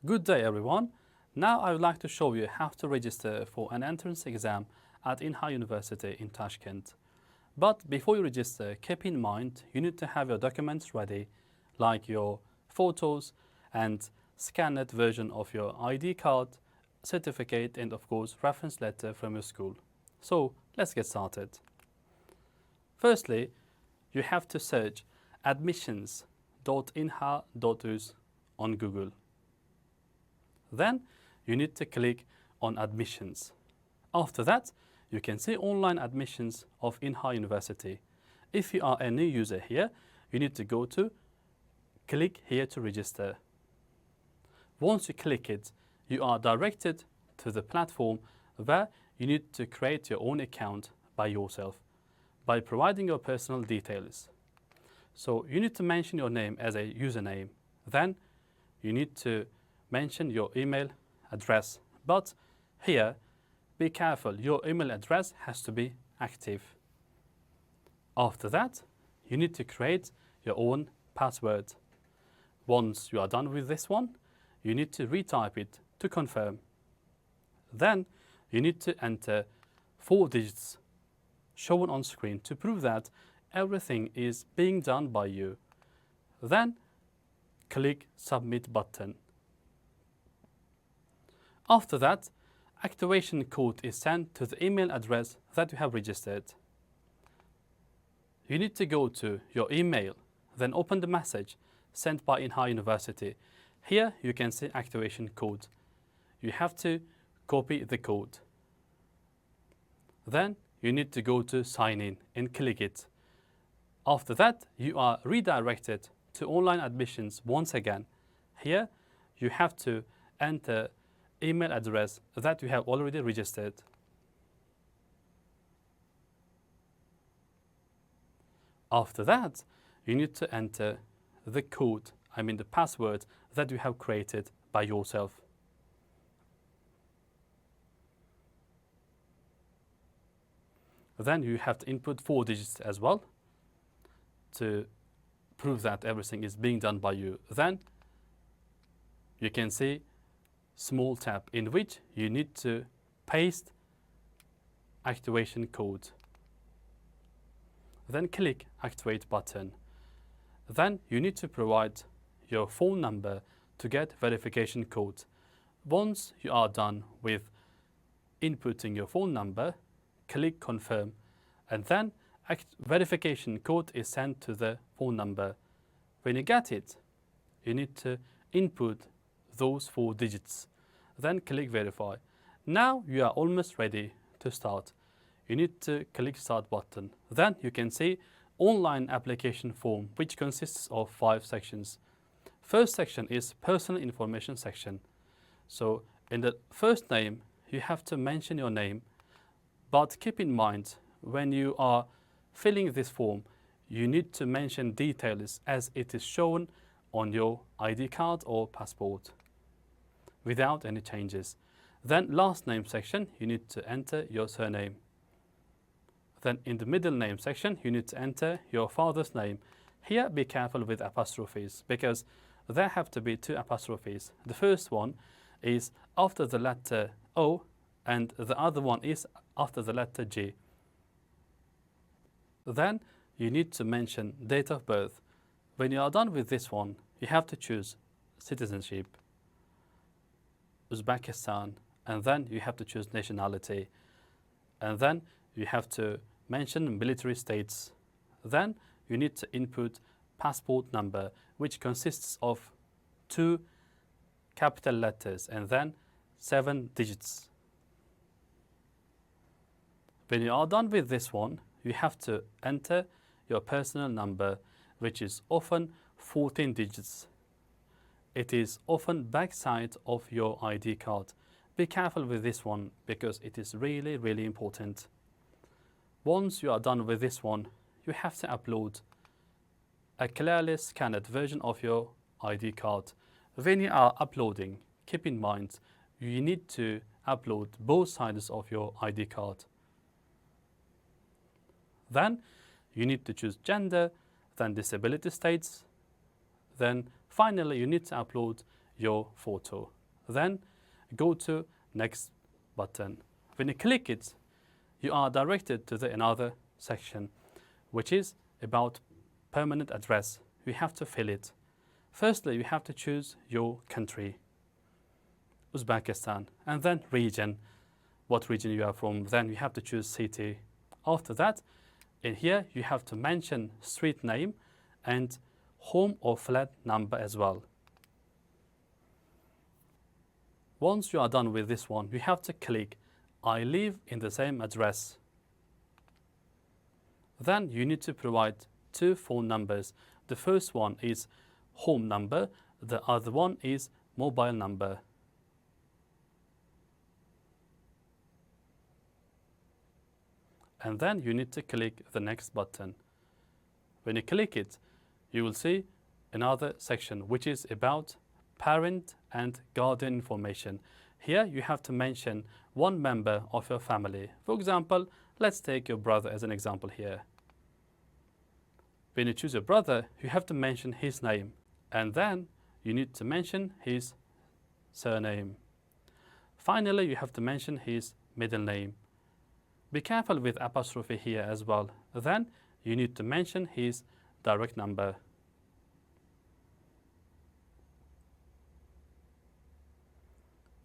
Good day everyone. Now I would like to show you how to register for an entrance exam at IUT University in Tashkent. But before you register, keep in mind you need to have your documents ready, like your photos and scanned version of your ID card, certificate and of course reference letter from your school. So let's get started. Firstly, you have to search admissions.inha.us on Google. Then you need to click on admissions. After that, you can see online admissions of IUT University. If you are a new user here, you need to go to click here to register. Once you click it, you are directed to the platform where you need to create your own account by yourself by providing your personal details. So you need to mention your name as a username. Then you need to mention your email address. But here, be careful, your email address has to be active. After that, you need to create your own password. Once you are done with this one, you need to retype it to confirm. Then you need to enter 4 digits shown on screen to prove that everything is being done by you. Then click Submit button. After that, activation code is sent to the email address that you have registered. You need to go to your email, then open the message sent by IUT University. Here you can see activation code. You have to copy the code. Then you need to go to sign in and click it. After that, you are redirected to online admissions once again. Here you have to enter email address that you have already registered. After that, you need to enter the code, the password that you have created by yourself. Then you have to input 4 digits as well to prove that everything is being done by you. Then you can see small tab in which you need to paste activation code. Then click activate button. Then you need to provide your phone number to get verification code. Once you are done with inputting your phone number, click confirm, and then verification code is sent to the phone number. When you get it, you need to input those 4 digits. Then click verify. Now you are almost ready to start. You need to click start button. Then you can see online application form, which consists of 5 sections. First section is personal information section. So in the first name, you have to mention your name, but keep in mind when you are filling this form, you need to mention details as it is shown on your ID card or passport without any changes. Then last name section, you need to enter your surname. Then in the middle name section, you need to enter your father's name. Here, be careful with apostrophes because there have to be 2 apostrophes. The first one is after the letter O and the other one is after the letter G. Then you need to mention date of birth. When you are done with this one, you have to choose citizenship, Uzbekistan, and then you have to choose nationality. And then you have to mention military states. Then you need to input passport number, which consists of 2 capital letters and then 7 digits. When you are done with this one, you have to enter your personal number, which is often 14 digits. It is often backside of your ID card. Be careful with this one because it is really, really important. Once you are done with this one, you have to upload a clearly scanned version of your ID card. When you are uploading, keep in mind you need to upload both sides of your ID card. Then you need to choose gender, then disability states, then finally you need to upload your photo. Then go to next button. When you click it, you are directed to another section, which is about permanent address. You have to fill it. Firstly, you have to choose your country, Uzbekistan, and then region, what region you are from. Then you have to choose city. After that, in here, you have to mention street name and home or flat number as well. Once you are done with this one, you have to click I live in the same address. Then you need to provide two phone numbers. The first one is home number, the other one is mobile number. And then you need to click the next button. When you click it, you will see another section which is about parent and guardian information. Here you have to mention one member of your family. For example, let's take your brother as an example here. When you choose your brother, you have to mention his name, and then you need to mention his surname. Finally, you have to mention his middle name. Be careful with apostrophe here as well. Then you need to mention his direct number.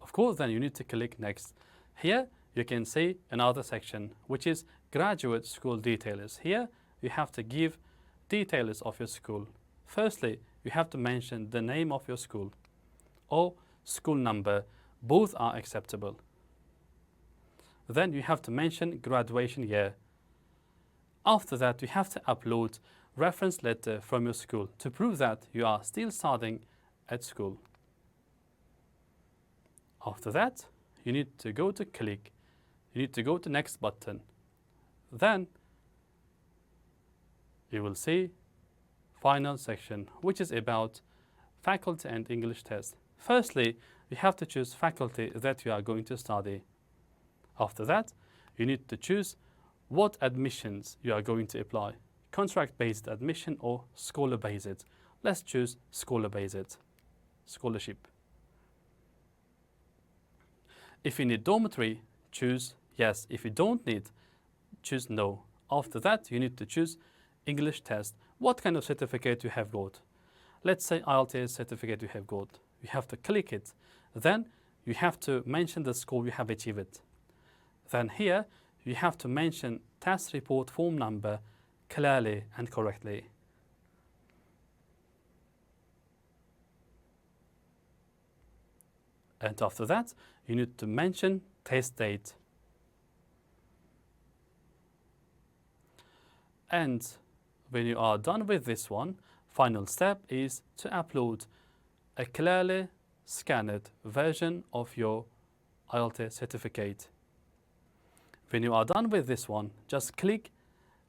Of course, then you need to click next. Here you can see another section which is graduate school details. Here you have to give details of your school. Firstly, you have to mention the name of your school or school number. Both are acceptable. Then you have to mention graduation year. After that, you have to upload reference letter from your school to prove that you are still studying at school. After that, you need to go to click. You need to go to next button. Then you will see final section, which is about faculty and English test. Firstly, you have to choose faculty that you are going to study. After that, you need to choose what admissions you are going to apply. Contract-based admission or scholar-based. Let's choose scholar-based, scholarship. If you need dormitory, choose yes. If you don't need, choose no. After that, you need to choose English test. What kind of certificate you have got? Let's say IELTS certificate you have got. You have to click it. Then you have to mention the score you have achieved. Then here, you have to mention test report form number clearly and correctly. And after that, you need to mention test date. And when you are done with this one, final step is to upload a clearly scanned version of your IELTS certificate. When you are done with this one, just click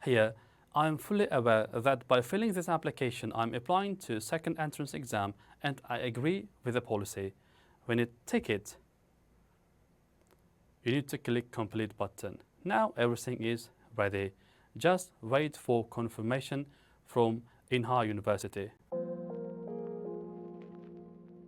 here. I am fully aware that by filling this application, I'm applying to second entrance exam and I agree with the policy. When you tick it, you need to click complete button. Now everything is ready. Just wait for confirmation from INHA University.